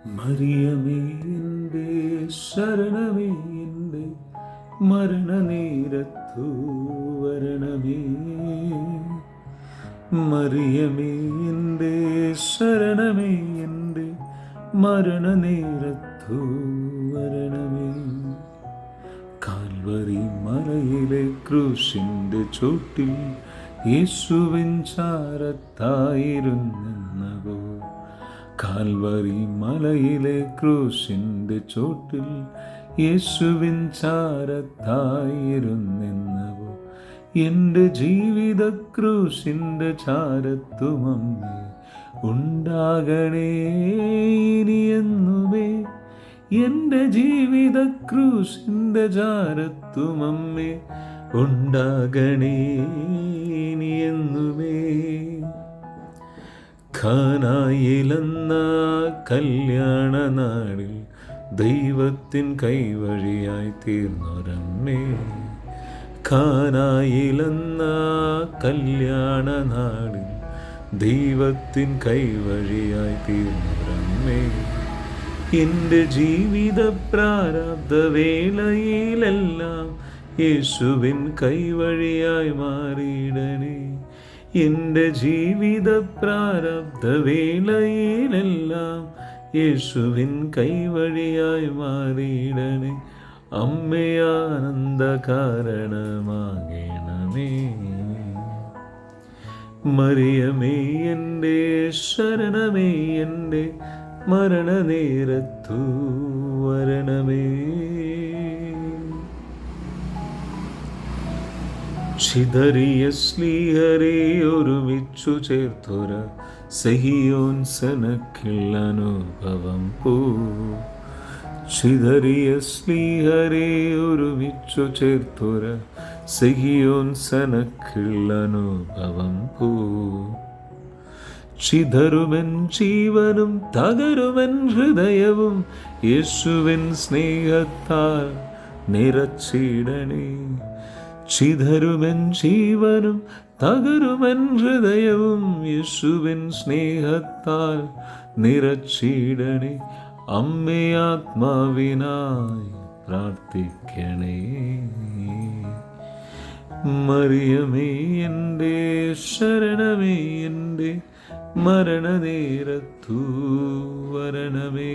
മറിയമേ എൻ്റെ ശരണമേ, എൻ്റെ മരണനേരത്തു വരണമേ. മറിയമേ എൻ്റെ ശരണമേ, എൻ്റെ മരണനേരത്തു വരണമേ. കാൽവരി മലയിലെ ക്രൂശിൻ്റെ ചോട്ടിൽ യേശുവിൻ ചാരത്തായിരുന്നെന്നവോ. കാൽവരി മലയിലെ ക്രൂശിൻ്റെ ചോട്ടിൽ യേശുവിൻ ചാരത്തായിരുന്നെന്നവോ. എൻ്റെ ജീവിത ക്രൂശിൻ്റെ ചാരത്തുമമ്മേ ഉണ്ടാകണേ ഇനിയെന്നുമേ. എൻ്റെ ജീവിത ക്രൂശിൻ്റെ ചാരത്തുമമ്മേ ഉണ്ടാകണേ ഇനിയെന്നുമേ. ഖാനായിലെന്ന കല്യാണ നാളിൽ ദൈവത്തിൻ കൈവഴിയായി തീർന്നൊരമ്മേ. ഖാനായിലെന്ന കല്യാണ നാളിൽ ദൈവത്തിൻ കൈവഴിയായി തീർന്നൊരമ്മേ. എൻ്റെ ജീവിത പ്രാരബ്ധ വേളയിലെല്ലാം യേശുവിൻ കൈവഴിയായി മാറിയിടണേ. എൻ്റെ ജീവിത പ്രാരബ്ധ വേളയിലെല്ലാം യേശുവിൻ കൈവഴിയായി മാറിയിടണേ. അമ്മയാനന്ദ കാരണമാകണമേ. മറിയമേ എൻ്റെ ശരണമേ, എൻ്റെ മരണനേരത്തു വരണമേ. ചിതറിയ സ്ലീഹരെ ഒരുമിച്ചു ചേർത്തൊര സഹിയോൻ സനക്കിൽ അനുഭവം പോ. ചിതറിയ സ്ലീഹരെ ഒരുമിച്ചു ചേർത്തൊര സഹിയോൻ സനക്കിൽ അനുഭവം പോ. ചിതറുമൻ ജീവനും തകരുമൻ ഹൃദയവും യേശുവിൻ സ്നേഹത്താൽ നിറച്ചിടണേ. ചിതറുമൻ ജീവനും തകരുമൻ ഹൃദയവും യേശുവിൻ സ്നേഹത്താൽ നിറച്ചിടണേ. അമ്മേ ആത്മാവിനായി പ്രാർത്ഥിക്കണേ. മറിയമേ എൻ്റെ ശരണമേ, എൻ്റെ മരണനേരത്തു വരണമേ.